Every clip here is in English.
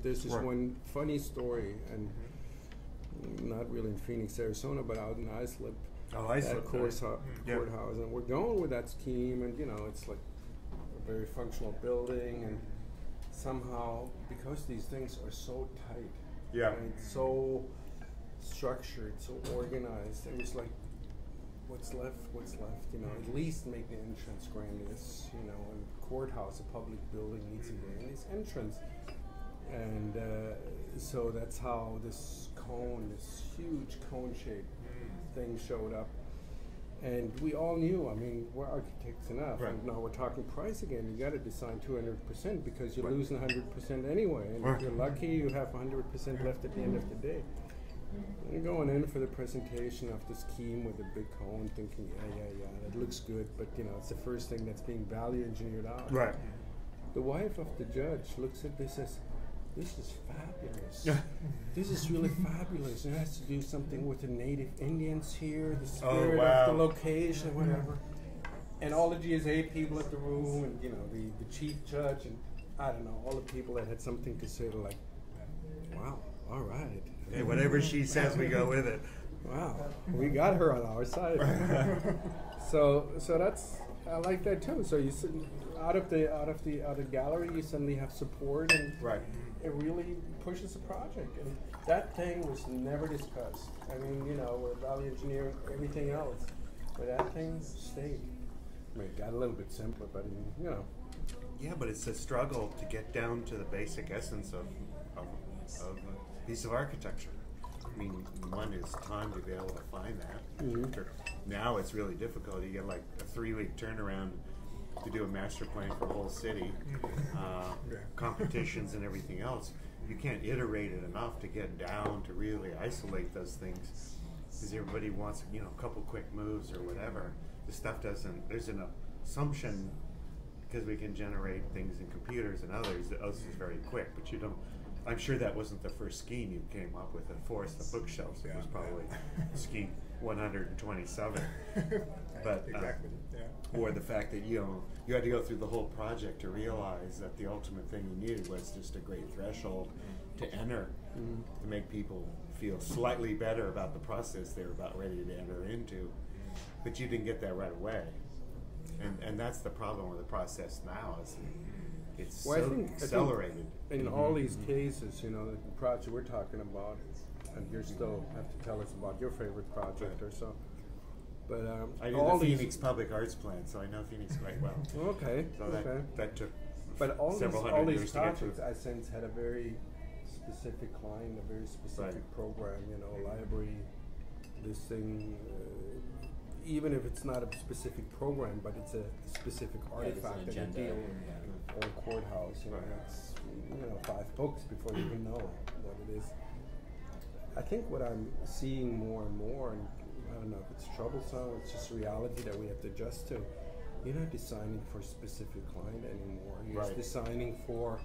there's this one funny story, and not really in Phoenix, Arizona, but out in Islip. Oh, Islip. Courthouse, and we're going with that scheme, and you know, it's like a very functional building, and somehow, because these things are so tight, right, so structured, so organized, it was like, what's left, you know, at least make the entrance grandiose, you know, and courthouse, a public building, needs a grandiose entrance. And so that's how this huge cone-shaped thing showed up. And we all knew, I mean, we're architects enough, and now we're talking price again. You got to design 200% because you're losing 100% anyway. And if you're lucky, you have 100% left at the end of the day. And going in for the presentation of the scheme with a big cone, thinking, yeah, that looks good, but you know, it's the first thing that's being value engineered out. Right. The wife of the judge looks at this as, this is fabulous. This is really fabulous. It has to do something with the native Indians here, the spirit of the location, whatever. And all the GSA people at the room, and you know, the chief judge, and I don't know, all the people that had something to say, they're like, wow, all right. Hey, whatever she says, we go with it. Wow, we got her on our side. So that's, I like that too. So you out of the gallery, you suddenly have support, and it really pushes the project. And that thing was never discussed. I mean, you know, we're value engineering everything else, but that thing stayed. I mean, it got a little bit simpler, but you know. Yeah, but it's a struggle to get down to the basic essence of a piece of architecture. I mean, one is time to be able to find that. Now it's really difficult. You get like a 3-week turnaround to do a master plan for the whole city, competitions and everything else. You can't iterate it enough to get down to really isolate those things, because everybody wants, you know, a couple quick moves or whatever. The stuff doesn't, there's an assumption, because we can generate things in computers and others, that is very quick, but you don't. I'm sure that wasn't the first scheme you came up with, a forest of bookshelves. It was probably scheme 127. But or the fact that you had to go through the whole project to realize that the ultimate thing you needed was just a great threshold to enter, to make people feel slightly better about the process they were about ready to enter into. But you didn't get that right away, and that's the problem with the process now. Is it's so accelerated. In all these cases, you know, the project we're talking about, and you still have to tell us about your favorite project or so. But I did the Phoenix Public Arts Plan, so I know Phoenix quite well. Okay. So that took several hundred all years these to get projects, I sense, had a very specific client, a very specific program. You know, library, this thing. Even if it's not a specific program, but it's a specific artifact that you deal with, or courthouse, you know, it's, you know, 5 books before you even know what it is. I think what I'm seeing more and more, and I don't know if it's troublesome, it's just reality that we have to adjust to. You're not designing for a specific client anymore. You're just designing for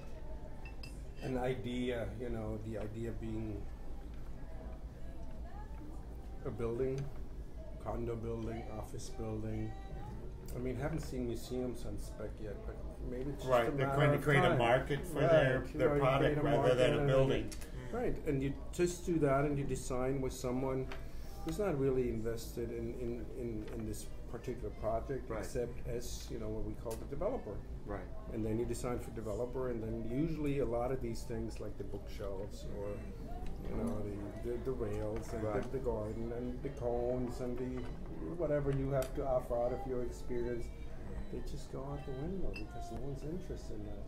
an idea, you know, the idea being a building, condo building, office building. I mean, haven't seen museums on spec yet, but maybe it's just a They're matter trying to of create time. a market for their product rather than a building. Right, and you just do that, and you design with someone who's not really invested in this particular project, except as, you know, what we call the developer. Right. And then you design for developer, and then usually a lot of these things, like the bookshelves or, you know, the rails and the garden and the cones and the whatever you have to offer out of your experience, they just go out the window because no one's interested in that.